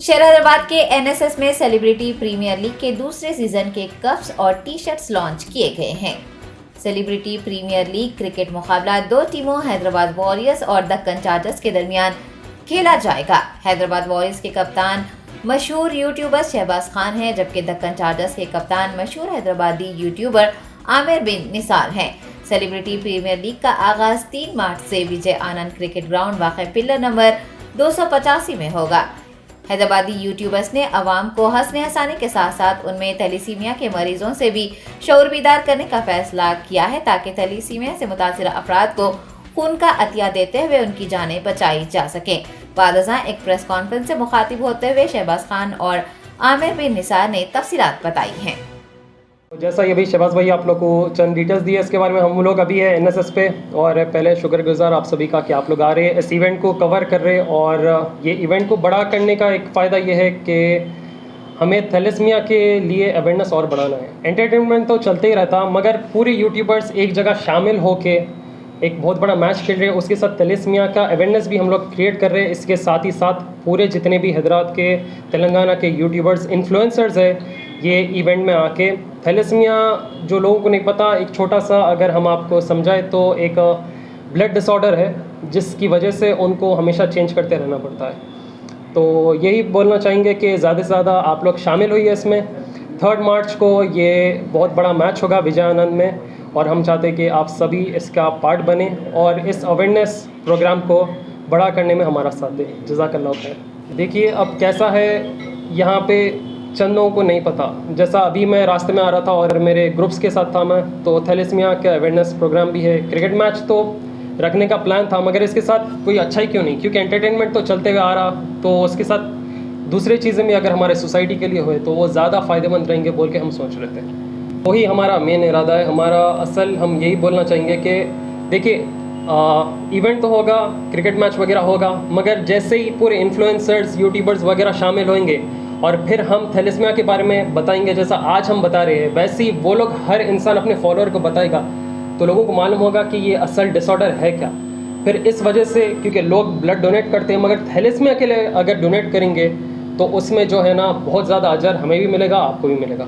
शहर हैदराबाद के एनएसएस में सेलिब्रिटी प्रीमियर लीग के दूसरे सीजन के कप्स और टी शर्ट्स लॉन्च किए गए हैं। सेलिब्रिटी प्रीमियर लीग क्रिकेट मुकाबला दो टीमों हैदराबाद वॉरियर्स और दक्कन चार्जर्स के दरमियान खेला जाएगा। हैदराबाद वॉरियर्स के कप्तान मशहूर यूट्यूबर शहबाज खान हैं, जबकि दक्कन चार्जर्स के कप्तान मशहूर हैदराबादी यूट्यूबर आमिर बिन निसार हैं। सेलिब्रिटी प्रीमियर लीग का आगाज 3 मार्च से विजय आनंद क्रिकेट ग्राउंड वाक़ पिलर नंबर 285 में होगा। हैदराबादी यूट्यूबर्स ने अवाम को हंसने हंसाने के साथ साथ उनमें थैलीसीमिया के मरीजों से भी शऊर बीदार करने का फैसला किया है, ताकि थैलीसीमिया से मुतासिर अफराद को खून का अतिया देते हुए उनकी जानें बचाई जा सकें। बादशाह एक प्रेस कॉन्फ्रेंस से मुखातिब होते हुए शहबाज खान और आमिर बिन निसार ने तफसीलात बताई हैं। जैसा ये भी शहबाज भाई आप लोग को चंद डिटेल्स दिए इसके बारे में, हम लोग अभी है एनएसएस पे, और पहले शुक्रगुजार आप सभी का कि आप लोग आ रहे हैं, इस इवेंट को कवर कर रहे हैं। और ये इवेंट को बड़ा करने का एक फ़ायदा ये है कि हमें थैलेसीमिया के लिए अवेयरनेस और बढ़ाना है। एंटरटेनमेंट तो चलते ही रहता, मगर पूरे यूट्यूबर्स एक जगह शामिल होके एक बहुत बड़ा मैच खेल रहे हैं, उसके साथ थैलेसीमिया का अवेयरनेस भी हम लोग क्रिएट कर रहे हैं। इसके साथ ही साथ पूरे जितने भी हैदराबाद के, तेलंगाना के यूट्यूबर्स, इन्फ्लुएंसर्स हैं, ये इवेंट में आके थैलेसीमिया जो लोगों को नहीं पता, एक छोटा सा अगर हम आपको समझाएं तो एक ब्लड डिसऑर्डर है जिसकी वजह से उनको हमेशा चेंज करते रहना पड़ता है। तो यही बोलना चाहेंगे कि ज़्यादा से ज़्यादा आप लोग शामिल होइए इसमें। 3 मार्च को ये बहुत बड़ा मैच होगा विजय आनंद में, और हम चाहते हैं कि आप सभी इसका पार्ट बने और इस अवेयरनेस प्रोग्राम को बड़ा करने में हमारा साथ दें। जज़ाकल्लाह खैर। देखिए अब कैसा है, यहाँ पे चंद लोगों को नहीं पता। जैसा अभी मैं रास्ते में आ रहा था और मेरे ग्रुप्स के साथ था मैं, तो थैलेसीमिया का अवेयरनेस प्रोग्राम भी है। क्रिकेट मैच तो रखने का प्लान था, मगर इसके साथ कोई अच्छा ही क्यों नहीं, क्योंकि एंटरटेनमेंट तो चलते हुए आ रहा, तो उसके साथ दूसरी चीज़ें भी अगर हमारे सोसाइटी के लिए हुए तो वो ज़्यादा फ़ायदेमंद रहेंगे बोल के हम सोच रहे थे। वही हमारा मेन इरादा है। हमारा असल हम यही बोलना चाहेंगे कि देखिए इवेंट तो होगा, क्रिकेट मैच वगैरह होगा, मगर जैसे ही पूरे इन्फ्लुएंसर्स, यूट्यूबर्स वगैरह शामिल होंगे और फिर हम थैलेसीमिया के बारे में बताएंगे, जैसा आज हम बता रहे हैं, वैसे ही वो लोग, हर इंसान अपने फॉलोअर को बताएगा, तो लोगों को मालूम होगा कि ये असल डिसऑर्डर है क्या। फिर इस वजह से, क्योंकि लोग ब्लड डोनेट करते हैं, मगर थैलेसीमिया के लिए अगर डोनेट करेंगे तो उसमें जो है ना बहुत ज़्यादा अजर हमें भी मिलेगा, आपको भी मिलेगा।